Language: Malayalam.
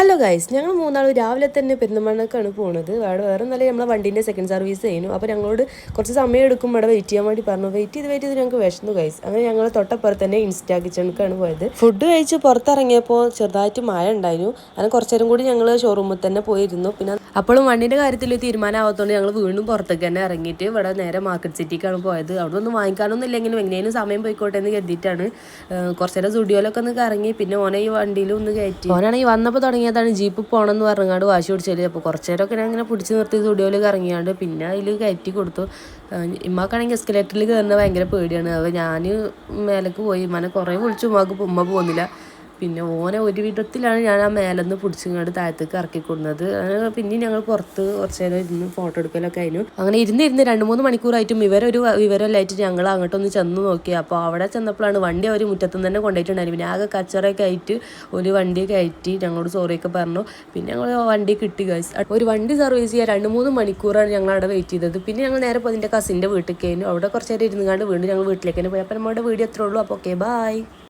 ഹലോ ഗൈസ്, ഞങ്ങൾ മൂന്നാളും രാവിലെ തന്നെ പെരുന്തൽമണ്ണക്കാണ് പോകുന്നത്. വേറെ നല്ല നമ്മളെ വണ്ടീൻ്റെ സെക്കൻഡ് സർവീസ് ചെയ്യുന്നു. അപ്പോൾ ഞങ്ങളോട് കുറച്ച് സമയം എടുക്കും ഇവിടെ വെയിറ്റ് ചെയ്യാൻ വേണ്ടി പറഞ്ഞു. വെയിറ്റ് ചെയ്ത് ഞങ്ങൾക്ക് വിശന്നു ഗൈസ്. അങ്ങനെ ഞങ്ങൾ തൊട്ടപ്പുറത്ത് തന്നെ ഇൻസ്റ്റാ കിച്ചണിക്കാണ് പോയത്. ഫുഡ് കഴിച്ച് പുറത്തിറങ്ങിയപ്പോൾ ചെറുതായിട്ട് മഴ ഉണ്ടായിരുന്നു. അങ്ങനെ കുറച്ച് നേരം കൂടി ഞങ്ങൾ ഷോറൂമിൽ തന്നെ പോയിരുന്നു. പിന്നെ അപ്പോഴും വണ്ടീൻ്റെ കാര്യത്തിൽ തീരുമാനമാകത്തോണ്ട് ഞങ്ങൾ വീണ്ടും പുറത്തേക്ക് തന്നെ ഇറങ്ങിയിട്ട് ഇവിടെ നേരെ മാർക്കറ്റ് സിറ്റിക്കാണ് പോയത്. അവിടെ ഒന്നും വാങ്ങിക്കാനൊന്നും ഇല്ലെങ്കിലും എങ്ങനെയും സമയം പോയിക്കോട്ടെ എന്ന് കരുതിയിട്ടാണ് കുറച്ച് നേരം സ്റ്റുഡിയോയിലൊക്കെ ഒന്ന് ഇറങ്ങി. പിന്നെ ഓനെ ഈ വണ്ടിയിലും ഒന്ന് കയറ്റി. ഓനാണെങ്കിൽ വന്നപ്പോൾ തുടങ്ങിയതാണ് ജീപ്പ് പോകണമെന്ന് പറഞ്ഞാണ്ട് വാശി പിടിച്ചത്. അപ്പോൾ കുറച്ച് നേരമൊക്കെ ഞാൻ ഇങ്ങനെ പിടിച്ച് നിർത്തി സ്റ്റുഡിയോയിൽ ഇറങ്ങിയാണ്ട് പിന്നെ അതിൽ കയറ്റി കൊടുത്തു. ഇമ്മാക്കാണെങ്കിൽ എസ്കലേറ്ററിൽ കയറുന്നത് ഭയങ്കര പേടിയാണ്. അപ്പോൾ ഞാൻ മേലേക്ക് പോയി. ഇമ്മാനെ കുറേ വിളിച്ചു, ഉമ്മ പോകുന്നില്ല. പിന്നെ ഓനെ ഒരു വിധത്തിലാണ് ഞാൻ ആ മേലെന്ന് പിടിച്ചിങ്ങോട്ട് താഴത്തേക്ക് ഇറക്കി കൊടുക്കുന്നത്. അങ്ങനെ പിന്നെ ഞങ്ങൾ പുറത്ത് കുറച്ച് നേരം ഇരുന്ന് ഫോട്ടോ എടുക്കലൊക്കെ ആയിരുന്നു. അങ്ങനെ ഇരുന്ന് 2-3 മണിക്കൂറായിട്ടും വിവരമില്ലായിട്ട് ഞങ്ങൾ അങ്ങോട്ടൊന്ന് ചെന്ന് നോക്കി. അപ്പോൾ അവിടെ ചെന്നപ്പോഴാണ് വണ്ടി അവർ മുറ്റത്തുനിന്ന് തന്നെ കൊണ്ടുപോയിട്ടുണ്ടായിരുന്നു. പിന്നെ ആകെ കച്ചറയൊക്കെ ആയിട്ട് ഒരു വണ്ടി കയറ്റി ഞങ്ങളോട് സോറിയൊക്കെ പറഞ്ഞു. പിന്നെ ഞങ്ങൾ വണ്ടി കിട്ടി ഗൈസ്. ഒരു വണ്ടി സർവീസ് ചെയ്യാൻ 2-3 മണിക്കൂറാണ് ഞങ്ങൾ അവിടെ വെയിറ്റ് ചെയ്തത്. പിന്നെ ഞങ്ങൾ നേരെ പോയി എൻ്റെ കസിൻ്റെ വീട്ടിലേക്ക് കഴിഞ്ഞു. അവിടെ കുറച്ച് നേരം ഇരുന്നുകൊണ്ട് വീണ്ടും ഞങ്ങൾ വീട്ടിലേക്ക് തന്നെ പോയി. അപ്പോൾ നമ്മുടെ വീഡിയോ എത്ര ഉള്ളൂ. അപ്പോൾ ഓക്കെ, ബൈ.